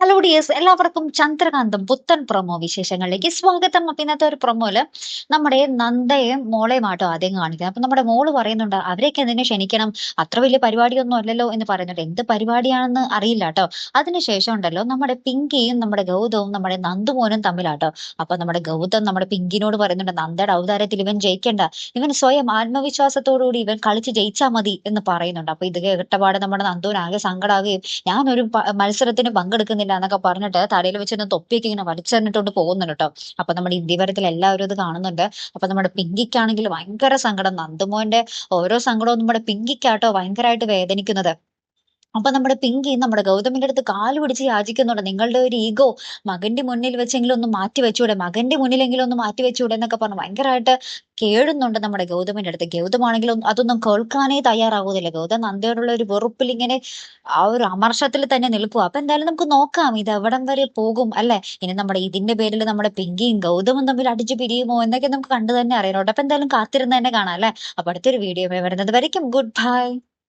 Hello dears, എല്ലാവർക്കും ചന്ദ്രകാന്തം പുത്തൻ promo വിശേഷങ്ങളിലേക്ക് സ്വാഗതം. അപ്പൊ ഇന്നത്തെ ഒരു പ്രൊമോയില് നമ്മുടെ നന്ദയും മോളെയുമാട്ടോ ആദ്യം കാണിക്കുന്നത്. അപ്പൊ നമ്മുടെ മോള് പറയുന്നുണ്ട്, അവരെയൊക്കെ എന്തിനു ക്ഷണിക്കണം, അത്ര വലിയ പരിപാടിയൊന്നും അല്ലല്ലോ എന്ന് പറയുന്നുണ്ട്. എന്ത് പരിപാടിയാണെന്ന് അറിയില്ല കേട്ടോ. അതിനുശേഷം ഉണ്ടല്ലോ നമ്മുടെ പിങ്കിയും നമ്മുടെ ഗൗതവും നമ്മുടെ നന്ദുമോനും തമ്മിലാട്ടോ. അപ്പൊ നമ്മുടെ ഗൗതം നമ്മുടെ പിങ്കിനോട് പറയുന്നുണ്ട്, നന്ദയുടെ അവതാരത്തിൽ ഇവൻ ജയിക്കണ്ട, ഇവൻ സ്വയം ആത്മവിശ്വാസത്തോടുകൂടി ഇവൻ കളിച്ച് ജയിച്ചാൽ മതി എന്ന് പറയുന്നുണ്ട്. അപ്പൊ ഇത് കേട്ടപാടെ നമ്മുടെ നന്ദുവിന് ആകെ സങ്കടാകുകയും, ഞാനൊരു മത്സരത്തിന് പങ്കെടുക്കുന്നില്ല എന്നൊക്കെ പറഞ്ഞിട്ട് തലയിൽ വെച്ചിരുന്ന തൊപ്പിയൊക്കെ ഇങ്ങനെ വലിച്ചെറിഞ്ഞിട്ടോണ്ട് പോകുന്നുണ്ട് കേട്ടോ. അപ്പൊ നമ്മുടെ ഇന്ത്യവരത്തിൽ എല്ലാവരും ഇത് കാണുന്നുണ്ട്. അപ്പൊ നമ്മുടെ പിങ്കിക്കാണെങ്കിൽ ഭയങ്കര സങ്കടം, നന്ദുമോന്റെ ഓരോ സങ്കടവും നമ്മുടെ പിങ്കിക്കാട്ടോ ഭയങ്കരമായിട്ട് വേദനിക്കുന്നത്. അപ്പൊ നമ്മുടെ പിങ്കി നമ്മുടെ ഗൗതമിന്റെ അടുത്ത് കാല് പിടിച്ച് യാചിക്കുന്നുണ്ട്, നിങ്ങളുടെ ഒരു ഈഗോ മകന്റെ മുന്നിൽ വെച്ചെങ്കിലും ഒന്ന് മാറ്റി വെച്ചൂടെ, മകന്റെ മുന്നിലെങ്കിലും ഒന്ന് മാറ്റി വെച്ചൂടെ എന്നൊക്കെ പറഞ്ഞ് ഭയങ്കരമായിട്ട് കേഴുന്നുണ്ട് നമ്മുടെ ഗൗതമിന്റെ അടുത്ത്. ഗൗതമാണെങ്കിലും അതൊന്നും കേൾക്കാനേ തയ്യാറാകുന്നില്ല. ഗൗതം നന്ദയോടുള്ള ഒരു വെറുപ്പിൽ ഇങ്ങനെ ആ ഒരു അമർഷത്തിൽ തന്നെ നിൽക്കുക. അപ്പൊ എന്തായാലും നമുക്ക് നോക്കാം ഇത് എവിടം വരെ പോകും അല്ലെ. ഇനി നമ്മുടെ ഇതിന്റെ പേരിൽ നമ്മുടെ പിങ്കിയും ഗൗതമും തമ്മിൽ അടിച്ചു പിരിയുമോ എന്നൊക്കെ നമുക്ക് കണ്ടു തന്നെ അറിയണോട്ടോ. അപ്പൊ എന്തായാലും കാത്തിരുന്ന് തന്നെ കാണാം അല്ലെ. അപ്പൊ അടുത്തൊരു വീഡിയോ വരുന്നത് വരയ്ക്കും ഗുഡ് ബൈ.